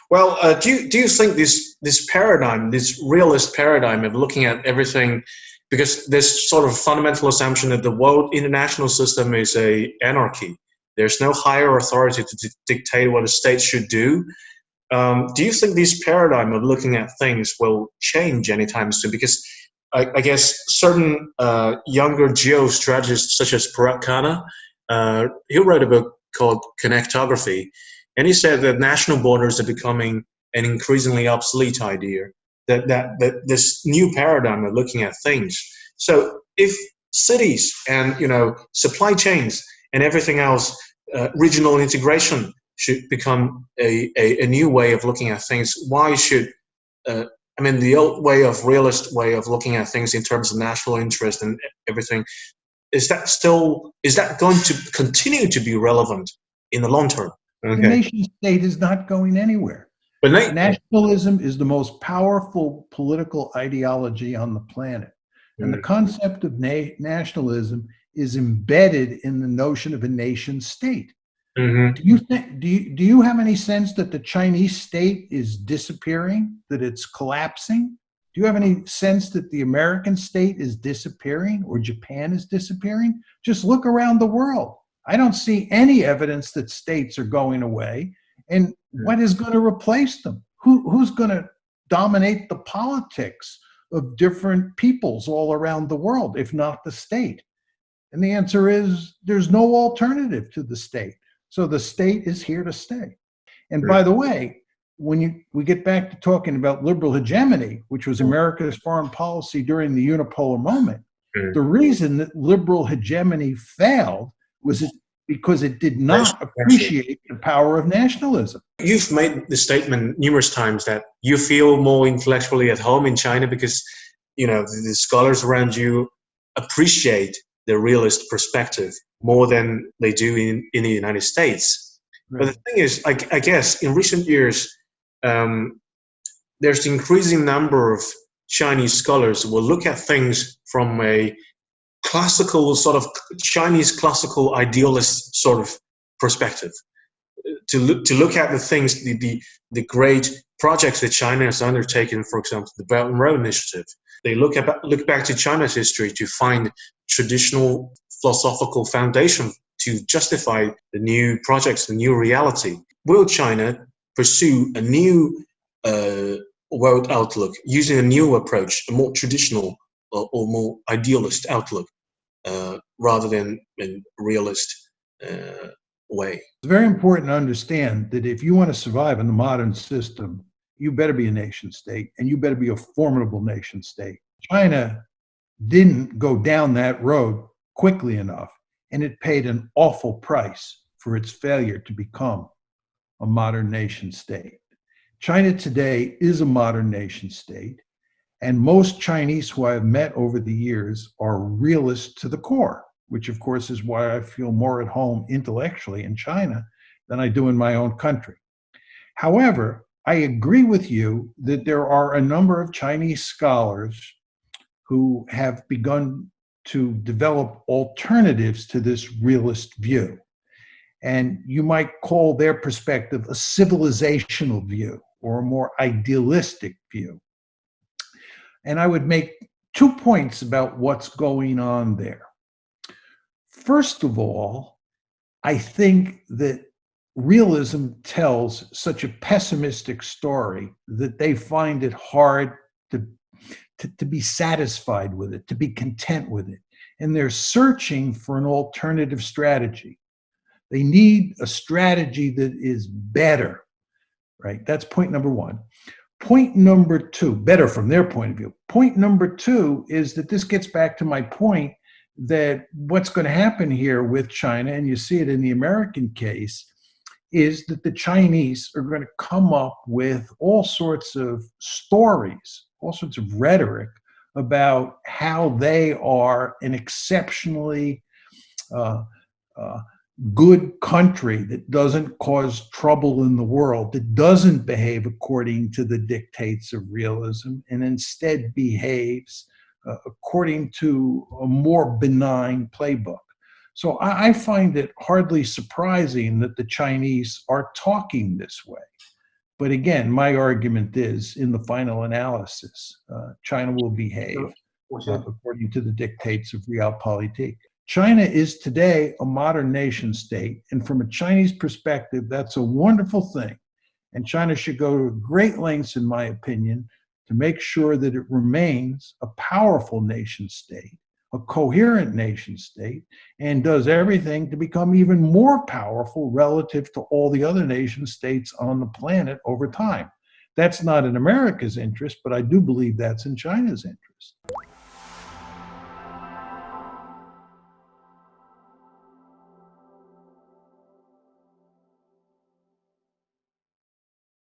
Well, do you think this paradigm, this realist paradigm of looking at everything, because this sort of fundamental assumption that the world international system is a anarchy, there's no higher authority to dictate what a state should do. Do you think this paradigm of looking at things will change anytime soon? Because I guess certain younger geostrategists such as Parag Khanna, he wrote a book called Connectography, and he said that national borders are becoming an increasingly obsolete idea, that this new paradigm of looking at things. So if cities and supply chains and everything else, regional integration should become a new way of looking at things, why should the old realist way of looking at things in terms of national interest and everything, is that going to continue to be relevant in the long term? Okay. The nation state is not going anywhere. But nationalism is the most powerful political ideology on the planet. And the concept of nationalism is embedded in the notion of a nation state. Mm-hmm. Do you have any sense that the Chinese state is disappearing, that it's collapsing? Do you have any sense that the American state is disappearing or Japan is disappearing? Just look around the world. I don't see any evidence that states are going away. And what is going to replace them? Who's going to dominate the politics of different peoples all around the world, if not the state? And the answer is there's no alternative to the state. So the state is here to stay. And by the way, when we get back to talking about liberal hegemony, which was America's foreign policy during the unipolar moment, the reason that liberal hegemony failed was because it did not appreciate the power of nationalism. You've made the statement numerous times that you feel more intellectually at home in China because, the scholars around you appreciate the realist perspective more than they do in the United States. Right. But the thing is, I guess in recent years, there's an increasing number of Chinese scholars who will look at things from a classical sort of Chinese classical idealist sort of perspective, to look at the things, the great projects that China has undertaken, for example, the Belt and Road Initiative. They look back to China's history to find traditional philosophical foundation to justify the new projects, the new reality. Will China pursue a new world outlook using a new approach, a more traditional or more idealist outlook, rather than a realist way? It's very important to understand that if you want to survive in the modern system, you better be a nation state, and you better be a formidable nation state. China didn't go down that road quickly enough, and it paid an awful price for its failure to become a modern nation state. China today is a modern nation state, and most Chinese who I've met over the years are realists to the core, which of course is why I feel more at home intellectually in China than I do in my own country. However, I agree with you that there are a number of Chinese scholars who have begun to develop alternatives to this realist view. And you might call their perspective a civilizational view or a more idealistic view. And I would make 2 points about what's going on there. First of all, I think that realism tells such a pessimistic story that they find it hard to be satisfied with it, to be content with it. And they're searching for an alternative strategy. They need a strategy that is better, right? That's point number one. Point number two, better from their point of view. Point number two is that this gets back to my point that what's going to happen here with China, and you see it in the American case, is that the Chinese are going to come up with all sorts of stories, all sorts of rhetoric about how they are an exceptionally good country that doesn't cause trouble in the world, that doesn't behave according to the dictates of realism, and instead behaves according to a more benign playbook. So I find it hardly surprising that the Chinese are talking this way. But again, my argument is, in the final analysis, China will behave according to the dictates of realpolitik. China is today a modern nation state, and from a Chinese perspective, that's a wonderful thing. And China should go to great lengths, in my opinion, to make sure that it remains a powerful nation state, a coherent nation state, and does everything to become even more powerful relative to all the other nation states on the planet over time. That's not in America's interest, but I do believe that's in China's interest.